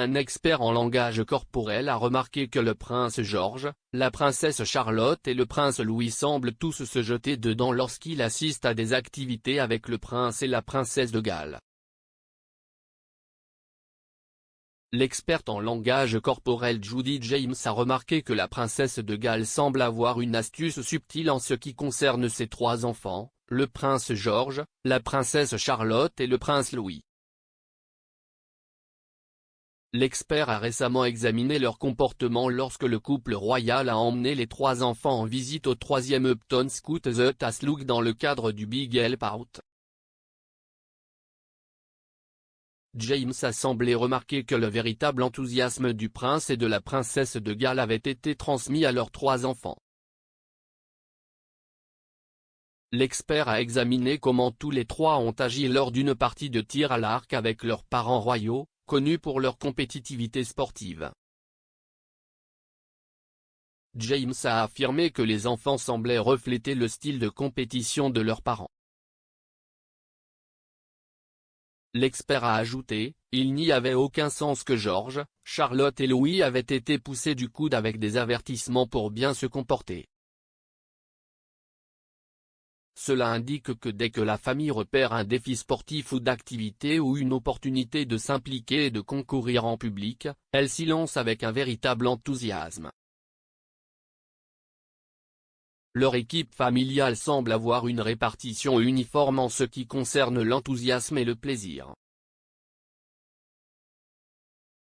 Un expert en langage corporel a remarqué que le prince George, la princesse Charlotte et le prince Louis semblent tous se jeter dedans lorsqu'il assiste à des activités avec le prince et la princesse de Galles. L'experte en langage corporel Judy James a remarqué que la princesse de Galles semble avoir une astuce subtile en ce qui concerne ses trois enfants, le prince George, la princesse Charlotte et le prince Louis. L'expert a récemment examiné leur comportement lorsque le couple royal a emmené les trois enfants en visite au 3e Upton Scout The Taslug dans le cadre du Big Help Out. James a semblé remarquer que le véritable enthousiasme du prince et de la princesse de Galles avait été transmis à leurs trois enfants. L'expert a examiné comment tous les trois ont agi lors d'une partie de tir à l'arc avec leurs parents royaux, connus pour leur compétitivité sportive. James a affirmé que les enfants semblaient refléter le style de compétition de leurs parents. L'expert a ajouté, il n'y avait aucun sens que George, Charlotte et Louis avaient été poussés du coude avec des avertissements pour bien se comporter. Cela indique que dès que la famille repère un défi sportif ou d'activité ou une opportunité de s'impliquer et de concourir en public, elle s'y lance avec un véritable enthousiasme. Leur équipe familiale semble avoir une répartition uniforme en ce qui concerne l'enthousiasme et le plaisir.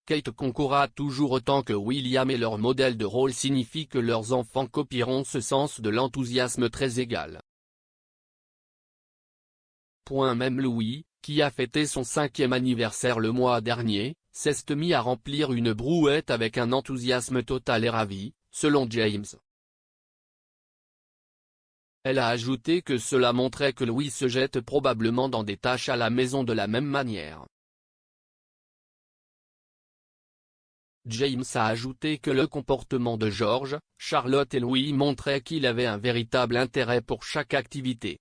Kate concourra toujours autant que William et leur modèle de rôle signifie que leurs enfants copieront ce sens de l'enthousiasme très égal. Même Louis, qui a fêté son 5e anniversaire le mois dernier, s'est mis à remplir une brouette avec un enthousiasme total et ravi, selon James. Elle a ajouté que cela montrait que Louis se jette probablement dans des tâches à la maison de la même manière. James a ajouté que le comportement de George, Charlotte et Louis montrait qu'il avait un véritable intérêt pour chaque activité.